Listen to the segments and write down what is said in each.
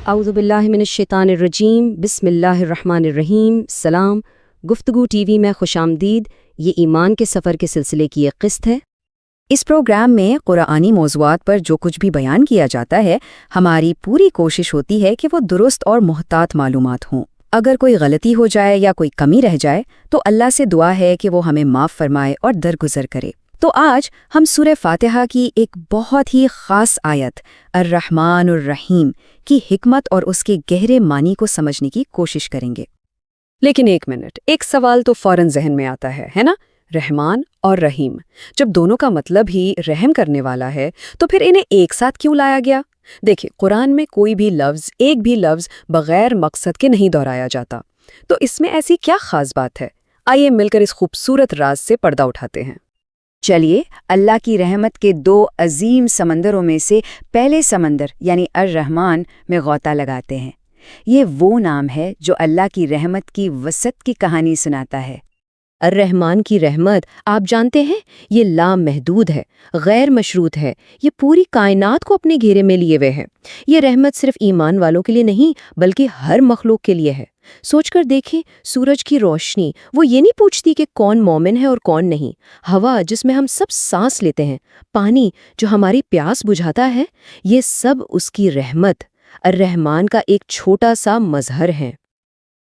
اعوذ باللہ من الشیطان الرجیم بسم اللہ الرحمن الرحیم سلام گفتگو ٹی وی میں خوش آمدید۔ یہ ایمان کے سفر کے سلسلے کی ایک قسط ہے۔ اس پروگرام میں قرآنی موضوعات پر جو کچھ بھی بیان کیا جاتا ہے، ہماری پوری کوشش ہوتی ہے کہ وہ درست اور محتاط معلومات ہوں۔ اگر کوئی غلطی ہو جائے یا کوئی کمی رہ جائے تو اللہ سے دعا ہے کہ وہ ہمیں معاف فرمائے اور درگزر کرے۔ تو آج ہم سورہ فاتحہ کی ایک بہت ہی خاص آیت الرحمن الرحیم کی حکمت اور اس کے گہرے معنی کو سمجھنے کی کوشش کریں گے۔ لیکن ایک منٹ، ایک سوال تو فوراً ذہن میں آتا ہے نا؟ رحمان اور رحیم، جب دونوں کا مطلب ہی رحم کرنے والا ہے تو پھر انہیں ایک ساتھ کیوں لایا گیا؟ دیکھیں، قرآن میں کوئی بھی لفظ، ایک بھی لفظ بغیر مقصد کے نہیں دہرایا جاتا، تو اس میں ایسی کیا خاص بات ہے؟ آئیے مل کر اس خوبصورت راز سے پردہ اٹھاتے ہیں۔ چلیے اللہ کی رحمت کے دو عظیم سمندروں میں سے پہلے سمندر یعنی الرحمن میں غوطہ لگاتے ہیں۔ یہ وہ نام ہے جو اللہ کی رحمت کی وسعت کی کہانی سناتا ہے۔ الرحمن کی رحمت، آپ جانتے ہیں، یہ لامحدود ہے، غیر مشروط ہے، یہ پوری کائنات کو اپنے گھیرے میں لیے ہوئے ہے۔ یہ رحمت صرف ایمان والوں کے لیے نہیں بلکہ ہر مخلوق کے لیے ہے۔ سوچ کر دیکھیں، سورج کی روشنی وہ یہ نہیں پوچھتی کہ کون مومن ہے اور کون نہیں، ہوا جس میں ہم سب سانس لیتے ہیں، پانی جو ہماری پیاس بجھاتا ہے، یہ سب اس کی رحمت، الرحمن کا ایک چھوٹا سا مظہر ہے۔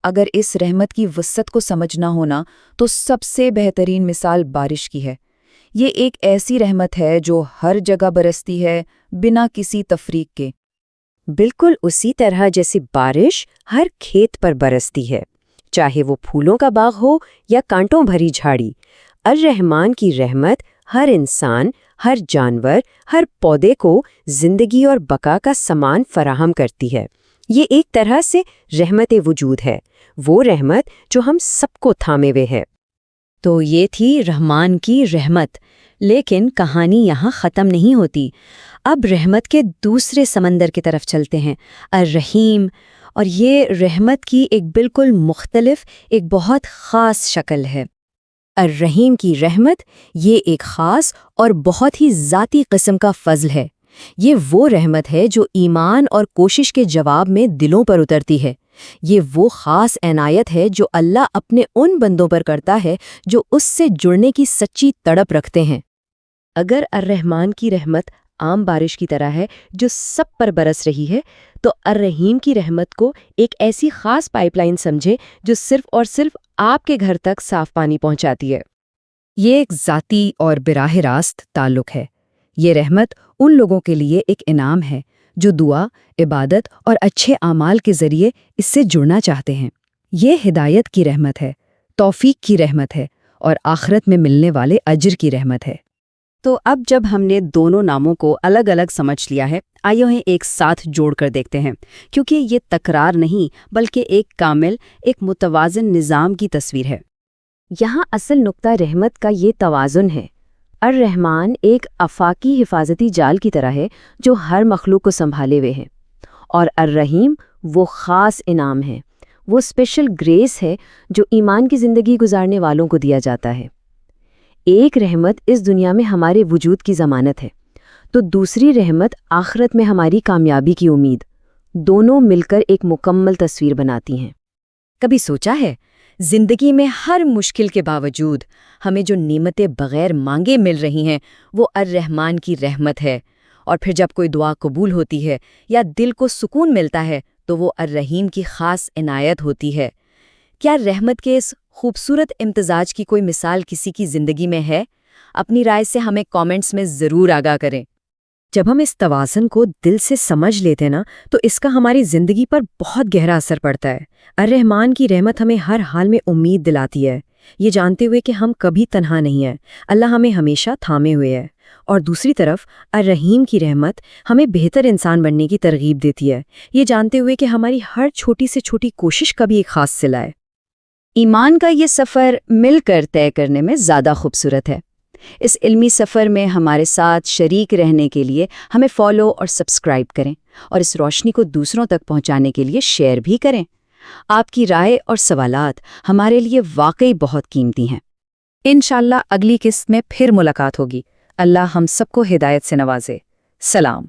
اگر اس رحمت کی وسعت کو سمجھنا ہونا تو سب سے بہترین مثال بارش کی ہے۔ یہ ایک ایسی رحمت ہے جو ہر جگہ برستی ہے بنا کسی تفریق کے، بالکل اسی طرح جیسے بارش ہر کھیت پر برستی ہے، چاہے وہ پھولوں کا باغ ہو یا کانٹوں بھری جھاڑی۔ الرحمن کی رحمت ہر انسان، ہر جانور، ہر پودے کو زندگی اور بقا کا سامان فراہم کرتی ہے۔ یہ ایک طرح سے رحمت وجود ہے، وہ رحمت جو ہم سب کو تھامے ہوئے ہے۔ تو یہ تھی رحمان کی رحمت، لیکن کہانی یہاں ختم نہیں ہوتی۔ اب رحمت کے دوسرے سمندر کی طرف چلتے ہیں، الرحیم، اور یہ رحمت کی ایک بالکل مختلف، ایک بہت خاص شکل ہے۔ الرحیم کی رحمت یہ ایک خاص اور بہت ہی ذاتی قسم کا فضل ہے۔ یہ وہ رحمت ہے جو ایمان اور کوشش کے جواب میں دلوں پر اترتی ہے۔ یہ وہ خاص عنایت ہے جو اللہ اپنے ان بندوں پر کرتا ہے جو اس سے جڑنے کی سچی تڑپ رکھتے ہیں۔ اگر الرحمن کی رحمت عام بارش کی طرح ہے جو سب پر برس رہی ہے، تو الرحیم کی رحمت کو ایک ایسی خاص پائپ لائن سمجھے جو صرف اور صرف آپ کے گھر تک صاف پانی پہنچاتی ہے۔ یہ ایک ذاتی اور براہ راست تعلق ہے۔ یہ رحمت ان لوگوں کے لیے ایک انعام ہے جو دعا، عبادت اور اچھے اعمال کے ذریعے اس سے جڑنا چاہتے ہیں۔ یہ ہدایت کی رحمت ہے، توفیق کی رحمت ہے اور آخرت میں ملنے والے اجر کی رحمت ہے۔ تو اب جب ہم نے دونوں ناموں کو الگ الگ سمجھ لیا ہے، آئیے انہیں ایک ساتھ جوڑ کر دیکھتے ہیں، کیونکہ یہ تکرار نہیں بلکہ ایک کامل، ایک متوازن نظام کی تصویر ہے۔ یہاں اصل نقطہ رحمت کا یہ توازن ہے۔ الرحمن ایک آفاقی حفاظتی جال کی طرح ہے جو ہر مخلوق کو سنبھالے ہوئے ہے، اور الرحیم وہ خاص انعام ہے، وہ اسپیشل گریس ہے جو ایمان کی زندگی گزارنے والوں کو دیا جاتا ہے۔ ایک رحمت اس دنیا میں ہمارے وجود کی ضمانت ہے، تو دوسری رحمت آخرت میں ہماری کامیابی کی امید۔ دونوں مل کر ایک مکمل تصویر بناتی ہیں۔ کبھی سوچا ہے، زندگی میں ہر مشکل کے باوجود ہمیں جو نعمتیں بغیر مانگے مل رہی ہیں وہ الرحمن کی رحمت ہے، اور پھر جب کوئی دعا قبول ہوتی ہے یا دل کو سکون ملتا ہے تو وہ الرحیم کی خاص عنایت ہوتی ہے۔ کیا رحمت کے اس خوبصورت امتزاج کی کوئی مثال کسی کی زندگی میں ہے؟ اپنی رائے سے ہمیں کامنٹس میں ضرور آگاہ کریں۔ جب ہم اس توازن کو دل سے سمجھ لیتے نا تو اس کا ہماری زندگی پر بہت گہرا اثر پڑتا ہے۔ الرحمن کی رحمت ہمیں ہر حال میں امید دلاتی ہے، یہ جانتے ہوئے کہ ہم کبھی تنہا نہیں ہیں، اللہ ہمیں ہمیشہ تھامے ہوئے ہے۔ اور دوسری طرف الرحیم کی رحمت ہمیں بہتر انسان بننے کی ترغیب دیتی ہے، یہ جانتے ہوئے کہ ہماری ہر چھوٹی سے چھوٹی کوشش کا بھی ایک خاص صلہ ہے۔ ایمان کا یہ سفر مل کر طے کرنے میں زیادہ خوبصورت ہے۔ اس علمی سفر میں ہمارے ساتھ شریک رہنے کے لیے ہمیں فالو اور سبسکرائب کریں، اور اس روشنی کو دوسروں تک پہنچانے کے لیے شیئر بھی کریں۔ آپ کی رائے اور سوالات ہمارے لیے واقعی بہت قیمتی ہیں۔ انشاءاللہ اگلی قسط میں پھر ملاقات ہوگی۔ اللہ ہم سب کو ہدایت سے نوازے۔ سلام۔